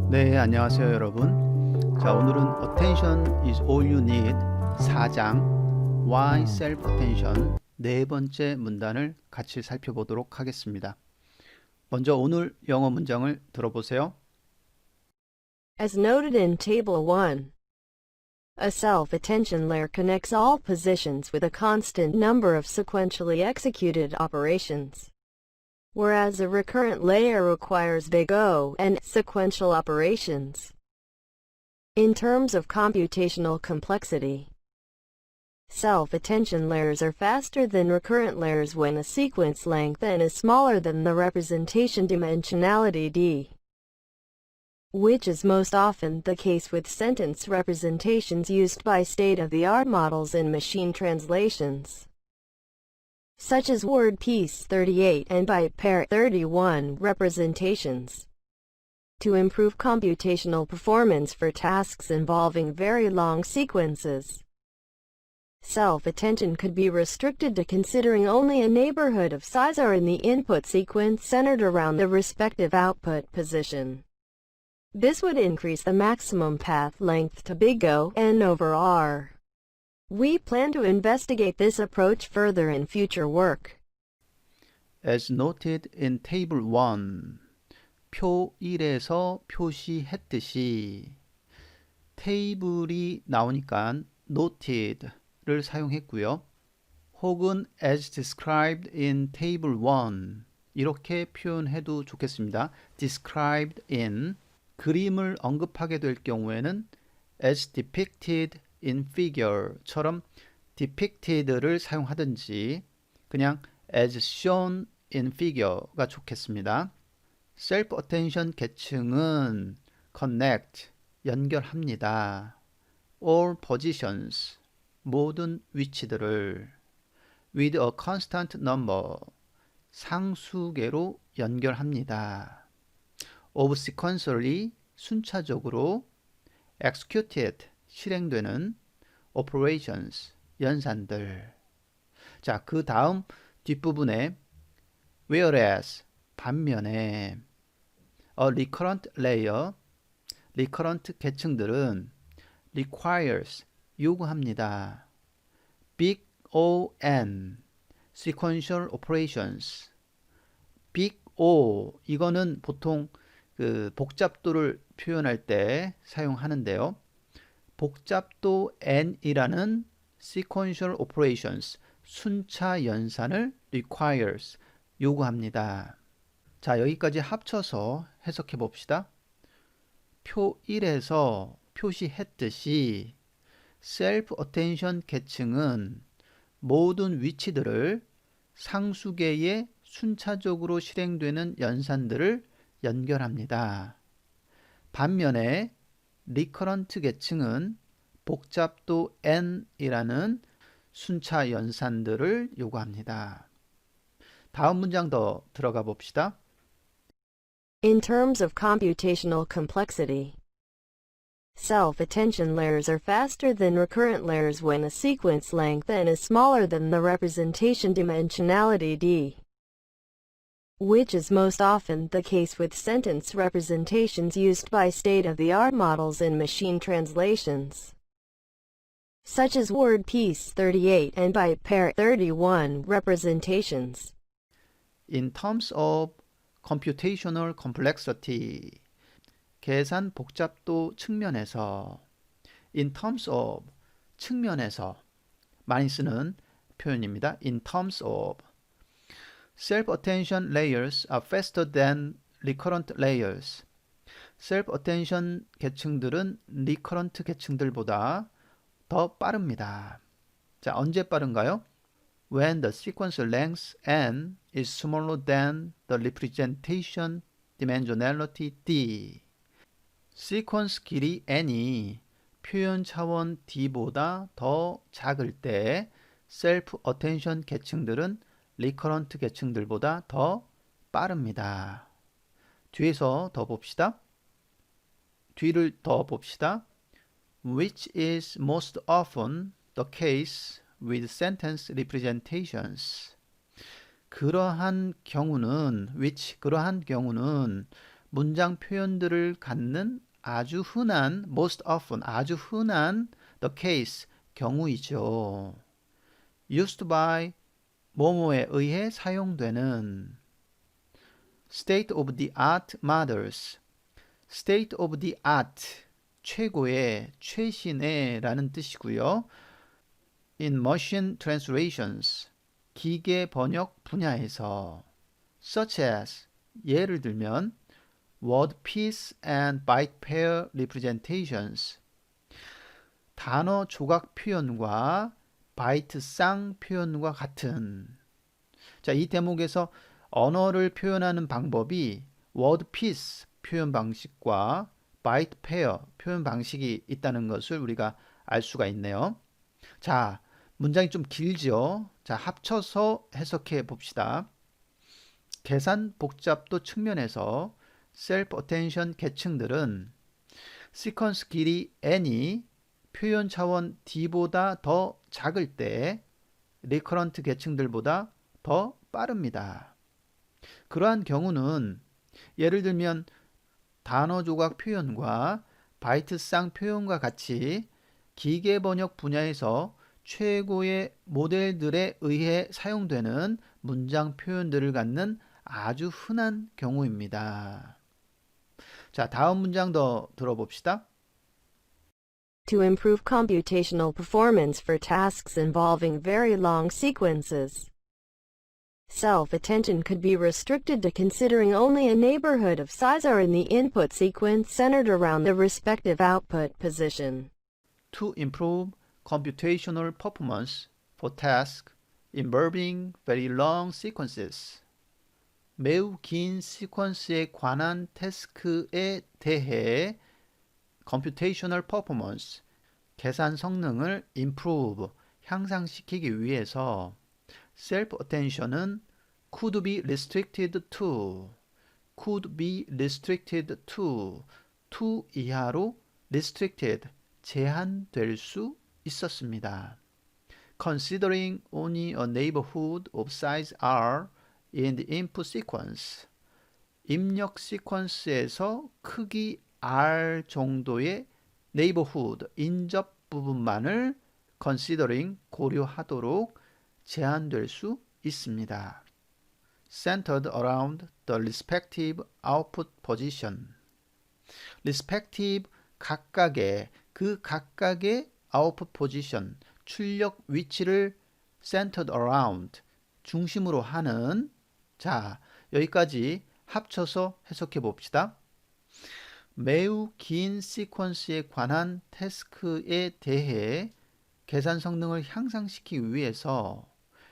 네, 안녕하세요, 여러분. 자, 오늘은 Attention is all you need 4장 Why Self-Attention 네 번째 문단을 같이 살펴보도록 하겠습니다. 먼저 오늘 영어 문장을 들어보세요. As noted in Table 1, a self-attention layer connects all positions with a constant number of sequentially executed operations, whereas a recurrent layer requires big O and sequential operations. In terms of computational complexity, self-attention layers are faster than recurrent layers when the sequence length n is smaller than the representation dimensionality d, which is most often the case with sentence representations used by state-of-the-art models in machine translations, such as word piece 38 and byte pair 31 representations. To improve computational performance for tasks involving very long sequences, self-attention could be restricted to considering only a neighborhood of size r in the input sequence centered around the respective output position. This would increase the maximum path length to big O n over r. We plan to investigate this approach further in future work. As noted in Table 1, 표 1에서 표시했듯이 테이블이 나오니까 noted를 사용했고요. 혹은 as described in Table 1 이렇게 표현해도 좋겠습니다. described in 그림을 언급하게 될 경우에는 as depicted in figure처럼 depicted를 사용하든지 그냥 as shown in figure가 좋겠습니다. self-attention 계층은 connect, 연결합니다. all positions, 모든 위치들을 with a constant number, 상수계로 연결합니다. of sequentially, 순차적으로 executed, 실행되는 operations, 연산들. 자, 그 다음 뒷부분에 whereas, 반면에 a recurrent layer, recurrent 계층들은 requires, 요구합니다. big O n, sequential operations. big O, 이거는 보통 그 복잡도를 표현할 때 사용하는데요. 복잡도 n이라는 sequential operations, 순차 연산을 requires, 요구합니다. 자, 여기까지 합쳐서 해석해 봅시다. 표 1에서 표시했듯이 self-attention 계층은 모든 위치들을 상수계에 순차적으로 실행되는 연산들을 연결합니다. 반면에 recurrent 계층은 복잡도 n이라는 순차 연산들을 요구합니다. 다음 문장 더 들어가 봅시다. In terms of computational complexity, self-attention layers are faster than recurrent layers when the sequence length n is smaller than the representation dimensionality d, which is most often the case with sentence representations used by state-of-the-art models in machine translations, such as word piece 38 and byte pair 31 representations. In terms of computational complexity, 계산 복잡도 측면에서, in terms of, 측면에서 많이 쓰는 표현입니다. in terms of, self-attention layers are faster than recurrent layers. self-attention 계층들은 recurrent 계층들보다 더 빠릅니다. 자, 언제 빠른가요? When the sequence length n is smaller than the representation dimensionality d. 시퀀스 길이 n이 표현 차원 d보다 더 작을 때 self attention 계층들은 recurrent 계층들보다 더 빠릅니다. 뒤에서 더 봅시다. 뒤를 더 봅시다. Which is most often the case with sentence representations. 그러한 경우는 문장 표현들을 갖는 아주 흔한, most often, 아주 흔한 the case, 경우이죠. used by, 뭐뭐에 의해 사용되는 state of the art models, state of the art, 최고의, 최신의 라는 뜻이고요. in machine translations, 기계 번역 분야에서 such as, 예를 들면 word piece and byte pair representations, 단어 조각 표현과 바이트 쌍 표현과 같은. 자, 이 대목에서 언어를 표현하는 방법이 word piece 표현 방식과 byte pair 표현 방식이 있다는 것을 우리가 알 수가 있네요. 자, 문장이 좀 길죠? 자, 합쳐서 해석해 봅시다. 계산 복잡도 측면에서 self attention 계층들은 시퀀스 길이 n이 표현 차원 d보다 더 작을 때 리커런트 계층들보다 더 빠릅니다. 그러한 경우는 예를 들면 단어 조각 표현과 바이트 쌍 표현과 같이 기계 번역 분야에서 최고의 모델들에 의해 사용되는 문장 표현들을 갖는 아주 흔한 경우입니다. 자, 다음 문장 더 들어봅시다. To improve computational performance for tasks involving very long sequences, self-attention could be restricted to considering only a neighborhood of size or in the input sequence centered around the respective output position. To improve computational performance for tasks involving very long sequences. 매우 긴 시퀀스에 관한 태스크에 대해 computational performance, 계산 성능을 improve, 향상시키기 위해서 self-attention은 could be restricted to, could be restricted to 이하로 restricted, 제한될 수 있었습니다. Considering only a neighborhood of size R in the input sequence, 입력 시퀀스에서 크기 R 정도의 neighborhood, 인접 부분만을 considering, 고려하도록 제한될 수 있습니다. centered around the respective output position. respective, 각각의, 그 각각의 output position, 출력 위치를 centered around, 중심으로 하는. 자, 여기까지 합쳐서 해석해 봅시다. 매우 긴 시퀀스에 관한 태스크에 대해 계산 성능을 향상시키기 위해서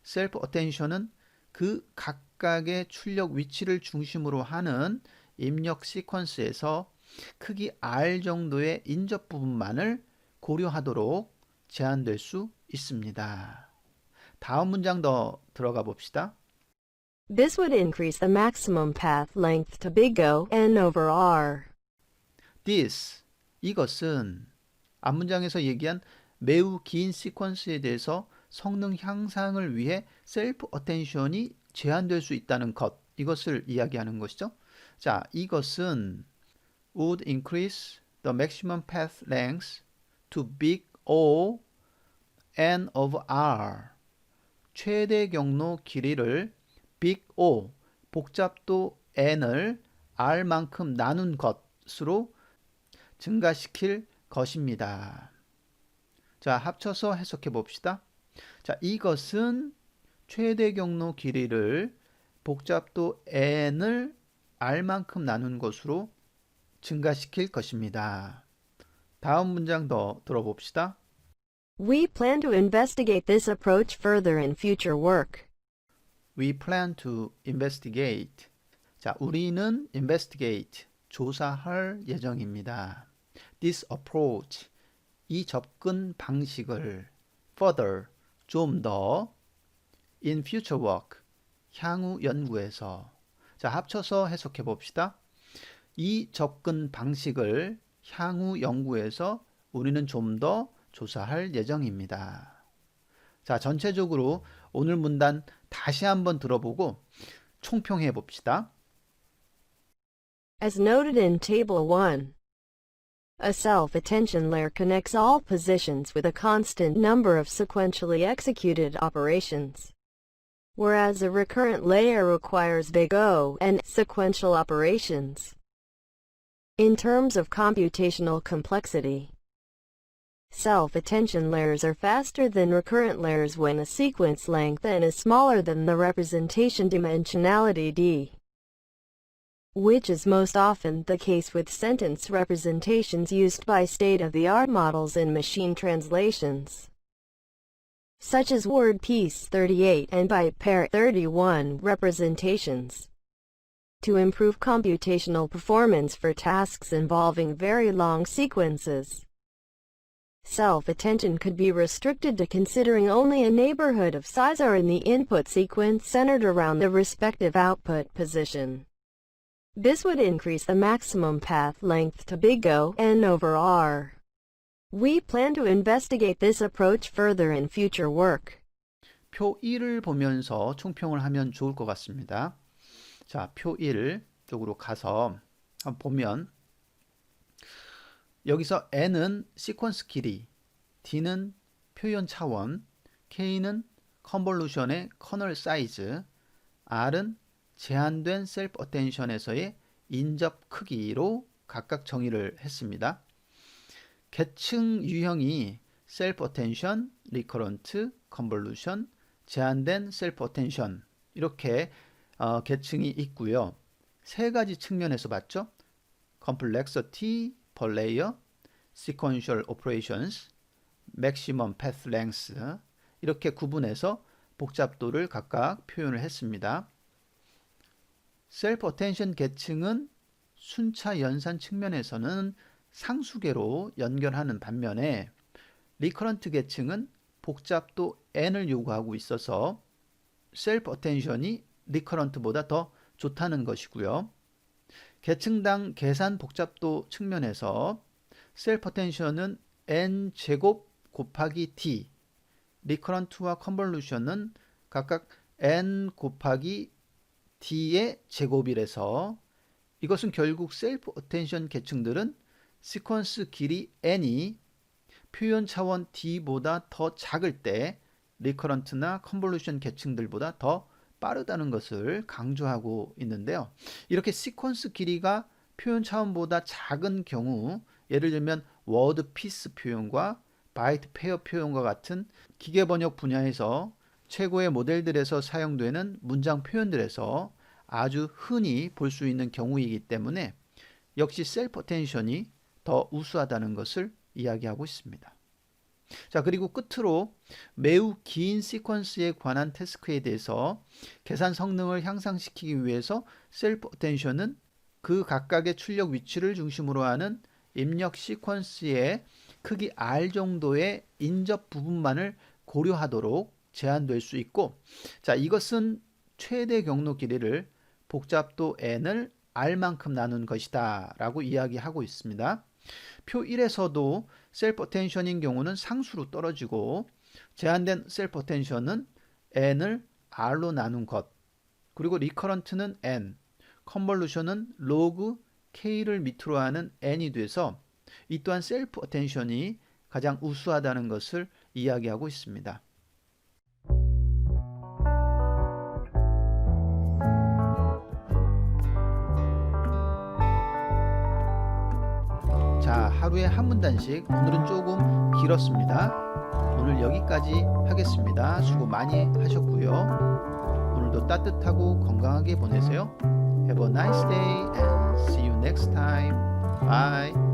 셀프 어텐션은 그 각각의 출력 위치를 중심으로 하는 입력 시퀀스에서 크기 R 정도의 인접 부분만을 고려하도록 제한될 수 있습니다. 다음 문장 더 들어가 봅시다. This would increase the maximum path length to big O n over R. This, 이것은 앞문장에서 얘기한 매우 긴 시퀀스에 대해서 성능 향상을 위해 셀프 어텐션이 제한될 수 있다는 것, 이것을 이야기하는 것이죠. 자, 이것은 would increase the maximum path length to big O n of R. 최대 경로 길이를 big O, 복잡도 n을 R만큼 나눈 것으로 증가시킬 것입니다. 자, 합쳐서 해석해 봅시다. 자, 이것은 최대 경로 길이를 복잡도 n을 r만큼 나눈 것으로 증가시킬 것입니다. 다음 문장 더 들어봅시다. We plan to investigate this approach further in future work. We plan to investigate. 자, 우리는 investigate, 조사할 예정입니다. This approach, 이 접근 방식을 further, 좀 더 in future work, 향후 연구에서. 자, 합쳐서 해석해 봅시다. 이 접근 방식을 향후 연구에서 우리는 좀 더 조사할 예정입니다. 자, 전체적으로 오늘 문단 다시 한번 들어보고 총평해 봅시다. As noted in Table 1, a self-attention layer connects all positions with a constant number of sequentially executed operations, whereas a recurrent layer requires big O and sequential operations. In terms of computational complexity, self-attention layers are faster than recurrent layers when the sequence length n is smaller than the representation dimensionality d, which is most often the case with sentence representations used by state-of-the-art models in machine translations, such as Word Piece 38 and Byte 31 representations. To improve computational performance for tasks involving very long sequences, self-attention could be restricted to considering only a neighborhood of size r in the input sequence centered around the respective output position. This would increase the maximum path length to big O n over r. We plan to investigate this approach further in future work. 표 1을 보면서 총평을 하면 좋을 것 같습니다. 자, 표 1 쪽으로 가서 한번 보면 여기서 n은 시퀀스 길이, d는 표현 차원, k는 컨볼루션의 커널 사이즈, r은 제한된 셀프 어텐션에서의 인접 크기로 각각 정의를 했습니다. 계층 유형이 셀프 어텐션, 리커런트, 컨볼루션, 제한된 셀프 어텐션 이렇게 계층이 있고요. 세 가지 측면에서 봤죠. complexity per layer, sequential operations, maximum path length 이렇게 구분해서 복잡도를 각각 표현을 했습니다. 셀프 어텐션 계층은 순차 연산 측면에서는 상수계로 연결하는 반면에 리커런트 계층은 복잡도 n을 요구하고 있어서 셀프 어텐션이 리커런트보다 더 좋다는 것이고요. 계층당 계산 복잡도 측면에서 셀프 어텐션은 n제곱 곱하기 d, 리커런트와 컨볼루션은 각각 n 곱하기 d의 제곱이라서 이것은 결국 셀프 어텐션 계층들은 시퀀스 길이 n이 표현 차원 d보다 더 작을 때 리커런트나 컨볼루션 계층들보다 더 빠르다는 것을 강조하고 있는데요. 이렇게 시퀀스 길이가 표현 차원보다 작은 경우, 예를 들면 워드 피스 표현과 바이트 페어 표현과 같은 기계 번역 분야에서 최고의 모델들에서 사용되는 문장 표현들에서 아주 흔히 볼 수 있는 경우이기 때문에 역시 셀프 어텐션이 더 우수하다는 것을 이야기하고 있습니다. 자, 그리고 끝으로 매우 긴 시퀀스에 관한 태스크에 대해서 계산 성능을 향상시키기 위해서 셀프 어텐션은 그 각각의 출력 위치를 중심으로 하는 입력 시퀀스의 크기 R 정도의 인접 부분만을 고려하도록 제한될 수 있고, 자, 이것은 최대 경로 길이를 복잡도 n을 r만큼 나눈 것이다 라고 이야기하고 있습니다. 표 1에서도 셀프 어텐션인 경우는 상수로 떨어지고 제한된 셀프 어텐션은 n을 r로 나눈 것, 그리고 리커런트는 n, 컨볼루션은 로그 k를 밑으로 하는 n이 돼서 이 또한 셀프 어텐션이 가장 우수하다는 것을 이야기하고 있습니다. 자, 하루에 한 문단씩, 오늘은 조금 길었습니다. 오늘 여기까지 하겠습니다. 수고 많이 하셨고요. 오늘도 따뜻하고 건강하게 보내세요. Have a nice day and see you next time. Bye.